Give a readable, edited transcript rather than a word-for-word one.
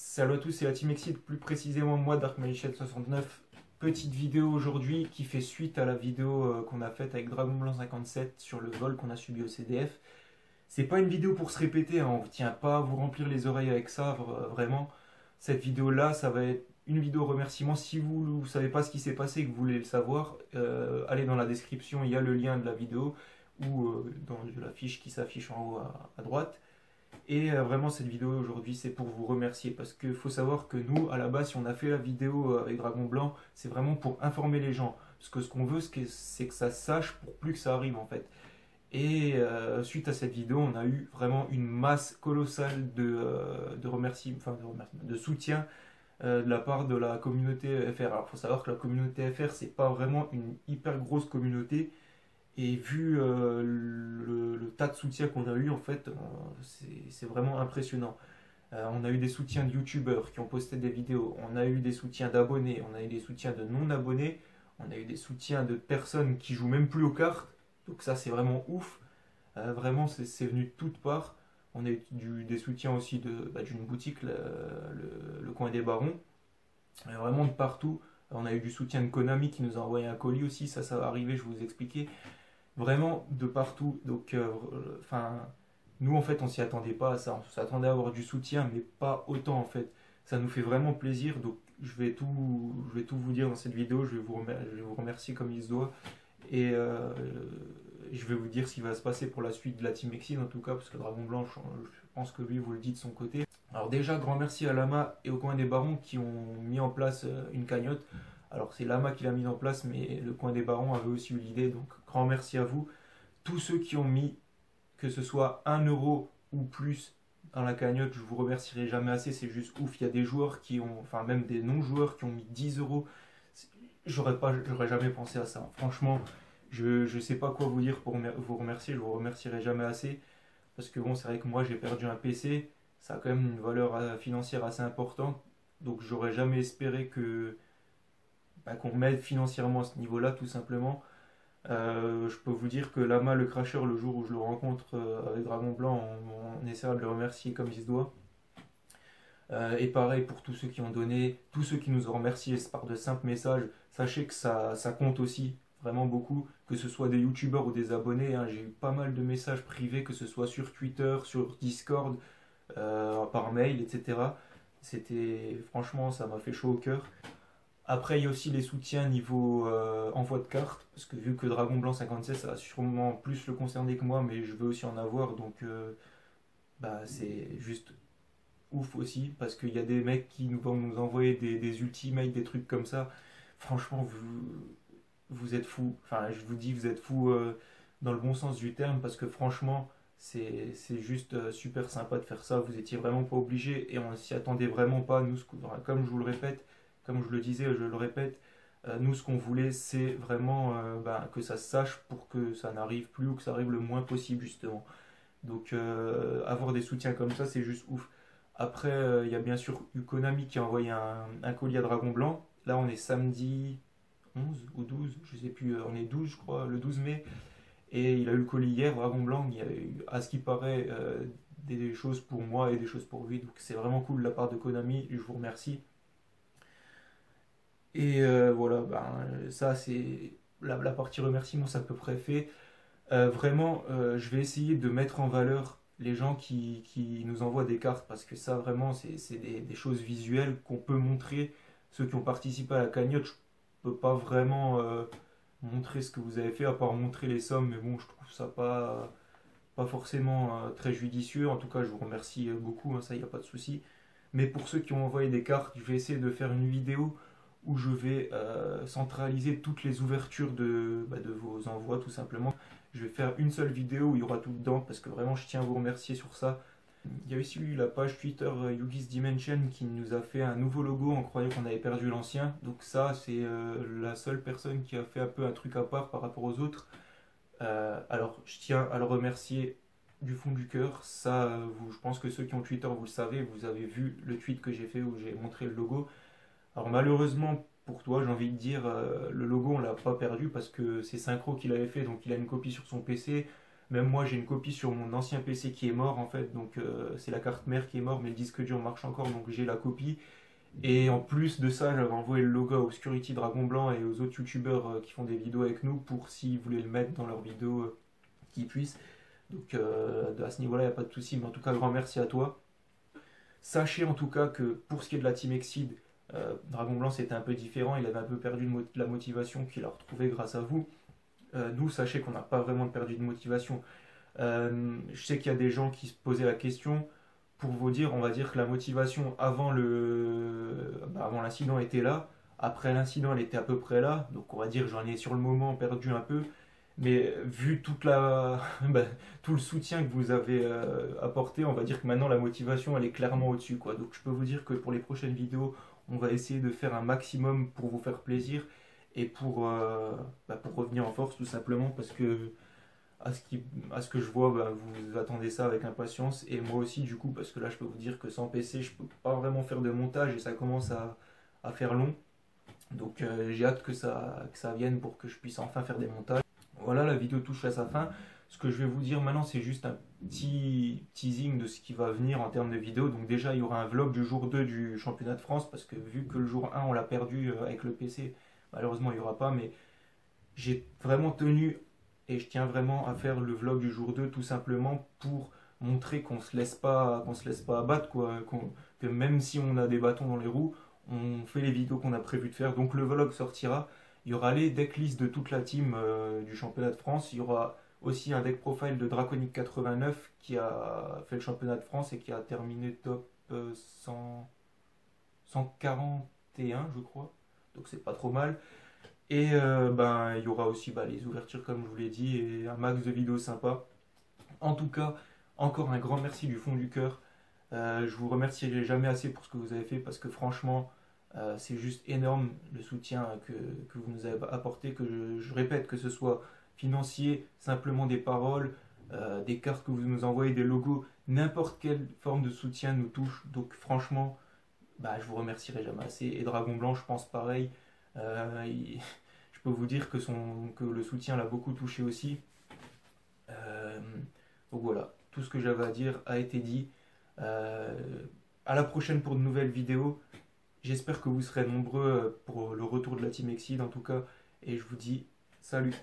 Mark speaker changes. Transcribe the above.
Speaker 1: Salut à tous, c'est la Team Exit, plus précisément moi, Dark Magician 69. Petite vidéo aujourd'hui qui fait suite à la vidéo qu'on a faite avec Dragon Blanc 57 sur le vol qu'on a subi au CDF. C'est pas une vidéo pour se répéter, hein, on ne tient pas à vous remplir les oreilles avec ça, vraiment. Cette vidéo-là, ça va être une vidéo remerciement. Si vous ne savez pas ce qui s'est passé et que vous voulez le savoir, allez dans la description, il y a le lien de la vidéo ou dans la fiche qui s'affiche en haut à droite. Et vraiment cette vidéo aujourd'hui c'est pour vous remercier parce qu'il faut savoir que nous à la base si on a fait la vidéo avec Dragon Blanc c'est vraiment pour informer les gens parce que ce qu'on veut c'est que ça se sache pour plus que ça arrive en fait. Et suite à cette vidéo on a eu vraiment une masse colossale de remerciements, enfin de soutien de la part de la communauté FR. Alors il faut savoir que la communauté FR c'est pas vraiment une hyper grosse communauté. Et vu le tas de soutien qu'on a eu, en fait, c'est vraiment impressionnant. On a eu des soutiens de youtubeurs qui ont posté des vidéos, on a eu des soutiens d'abonnés, on a eu des soutiens de non-abonnés, on a eu des soutiens de personnes qui jouent même plus aux cartes. Donc ça, c'est vraiment ouf. Vraiment, c'est venu de toutes parts. On a eu des soutiens aussi d'une boutique, le coin des barons. Vraiment de partout. On a eu du soutien de Konami qui nous a envoyé un colis aussi, ça va arriver, je vais vous expliquer vraiment de partout. Donc, nous en fait, on s'y attendait pas à ça. On s'attendait à avoir du soutien, mais pas autant en fait. Ça nous fait vraiment plaisir. Donc, je vais tout vous dire dans cette vidéo. Je vais vous remercier comme il se doit. Et je vais vous dire ce qui va se passer pour la suite de la Team Exil en tout cas, parce que Dragon Blanc, je pense que lui vous le dit de son côté. Alors déjà, grand merci à Lama et au coin des barons qui ont mis en place une cagnotte. Alors c'est Lama qui l'a mise en place, mais le coin des barons avait aussi eu l'idée, donc grand merci à vous. Tous ceux qui ont mis, que ce soit 1 € ou plus dans la cagnotte, je vous remercierai jamais assez, c'est juste ouf. Il y a des joueurs qui ont, enfin même des non-joueurs qui ont mis 10 €. J'aurais jamais pensé à ça. Franchement, je ne sais pas quoi vous dire pour vous remercier, je vous remercierai jamais assez. Parce que bon, c'est vrai que moi j'ai perdu un PC, ça a quand même une valeur financière assez importante. Donc j'aurais jamais espéré qu'on m'aide financièrement à ce niveau-là, tout simplement. Je peux vous dire que Lama le Crasher, le jour où je le rencontre avec Dragon Blanc, on essaiera de le remercier comme il se doit. Et pareil pour tous ceux qui ont donné, tous ceux qui nous ont remerciés par de simples messages, sachez que ça compte aussi, vraiment beaucoup, que ce soit des youtubeurs ou des abonnés, hein. J'ai eu pas mal de messages privés, que ce soit sur Twitter, sur Discord, par mail, etc. Franchement, ça m'a fait chaud au cœur. Après, il y a aussi les soutiens niveau envoi de cartes, parce que vu que Dragon Blanc 57, ça va sûrement plus le concerner que moi, mais je veux aussi en avoir, donc c'est juste ouf aussi, parce qu'il y a des mecs qui vont nous envoyer des ultimates, des trucs comme ça. Franchement, vous êtes fous. Enfin, je vous dis, vous êtes fous dans le bon sens du terme, parce que franchement, c'est juste super sympa de faire ça. Vous étiez vraiment pas obligés et on s'y attendait vraiment pas. Nous, comme je vous le répète, comme je le disais, je le répète, nous, ce qu'on voulait, c'est vraiment que ça se sache pour que ça n'arrive plus ou que ça arrive le moins possible, justement. Donc, avoir des soutiens comme ça, c'est juste ouf. Après, il y a bien sûr eu Konami qui a envoyé un colis à Dragon Blanc. Là, on est samedi 11 ou 12, je sais plus, on est 12, je crois, le 12 mai. Et il a eu le colis hier, Dragon Blanc. Il y a eu, à ce qui paraît, des choses pour moi et des choses pour lui. Donc, c'est vraiment cool de la part de Konami. Je vous remercie. Et voilà, ça, c'est la partie remerciement, c'est à peu près fait. Vraiment, je vais essayer de mettre en valeur les gens qui nous envoient des cartes parce que ça, vraiment, c'est des choses visuelles qu'on peut montrer. Ceux qui ont participé à la cagnotte, je peux pas vraiment montrer ce que vous avez fait à part montrer les sommes, mais bon, je trouve ça pas forcément très judicieux. En tout cas, je vous remercie beaucoup, hein, ça, il n'y a pas de souci. Mais pour ceux qui ont envoyé des cartes, je vais essayer de faire une vidéo où je vais centraliser toutes les ouvertures de vos envois, tout simplement. Je vais faire une seule vidéo où il y aura tout dedans parce que vraiment je tiens à vous remercier sur ça. Il y a aussi eu la page Twitter Yugi's Dimension qui nous a fait un nouveau logo en croyant qu'on avait perdu l'ancien. Donc ça, c'est la seule personne qui a fait un peu un truc à part par rapport aux autres. Alors je tiens à le remercier du fond du cœur. Ça, je pense que ceux qui ont Twitter, vous le savez, vous avez vu le tweet que j'ai fait où j'ai montré le logo. Alors malheureusement pour toi, j'ai envie de dire, le logo on l'a pas perdu parce que c'est Synchro qui l'avait fait, donc il a une copie sur son PC. Même moi, j'ai une copie sur mon ancien PC qui est mort en fait, donc c'est la carte mère qui est morte, mais le disque dur marche encore, donc j'ai la copie. Et en plus de ça, j'avais envoyé le logo à Obscurity Dragon Blanc et aux autres youtubeurs qui font des vidéos avec nous pour s'ils voulaient le mettre dans leurs vidéos, qu'ils puissent. Donc à ce niveau-là, il n'y a pas de souci, mais en tout cas, grand merci à toi. Sachez en tout cas que pour ce qui est de la Team Exceed, Dragon Blanc c'était un peu différent, il avait un peu perdu de la motivation qu'il a retrouvée grâce à vous. Nous, sachez qu'on n'a pas vraiment perdu de motivation. Je sais qu'il y a des gens qui se posaient la question. Pour vous dire, on va dire que la motivation avant l'incident était là. Après l'incident, elle était à peu près là. Donc on va dire j'en ai sur le moment perdu un peu. Mais vu bah, tout le soutien que vous avez apporté, on va dire que maintenant la motivation elle est clairement au-dessus, quoi. Donc je peux vous dire que pour les prochaines vidéos, on va essayer de faire un maximum pour vous faire plaisir et pour revenir en force tout simplement parce que à ce que je vois, bah, vous attendez ça avec impatience et moi aussi du coup parce que là je peux vous dire que sans PC je peux pas vraiment faire de montage et ça commence à faire long. Donc j'ai hâte que ça vienne pour que je puisse enfin faire des montages. Voilà, la vidéo touche à sa fin. Ce que je vais vous dire maintenant, c'est juste un petit teasing de ce qui va venir en termes de vidéos. Donc déjà, il y aura un vlog du jour 2 du championnat de France, parce que vu que le jour 1, on l'a perdu avec le PC, malheureusement, il n'y aura pas. Mais j'ai vraiment tenu, et je tiens vraiment à faire le vlog du jour 2, tout simplement pour montrer qu'on se laisse pas abattre, quoi. Que même si on a des bâtons dans les roues, on fait les vidéos qu'on a prévu de faire. Donc le vlog sortira. Il y aura les decklists de toute la team du championnat de France. Il y aura aussi un deck profile de Draconic 89 qui a fait le championnat de France et qui a terminé top 100, 141, je crois. Donc c'est pas trop mal. Et il y aura aussi les ouvertures, comme je vous l'ai dit, et un max de vidéos sympas. En tout cas, encore un grand merci du fond du cœur. Je vous remercierai jamais assez pour ce que vous avez fait parce que franchement, c'est juste énorme le soutien que vous nous avez apporté, que je répète, que ce soit financier, simplement des paroles, des cartes que vous nous envoyez, des logos, n'importe quelle forme de soutien nous touche. Donc franchement, je vous remercierai jamais assez. Et Dragon Blanc, je pense pareil. Je peux vous dire que le soutien l'a beaucoup touché aussi. Donc voilà, tout ce que j'avais à dire a été dit. À la prochaine pour de nouvelles vidéos. J'espère que vous serez nombreux pour le retour de la Team Exceed en tout cas. Et je vous dis salut.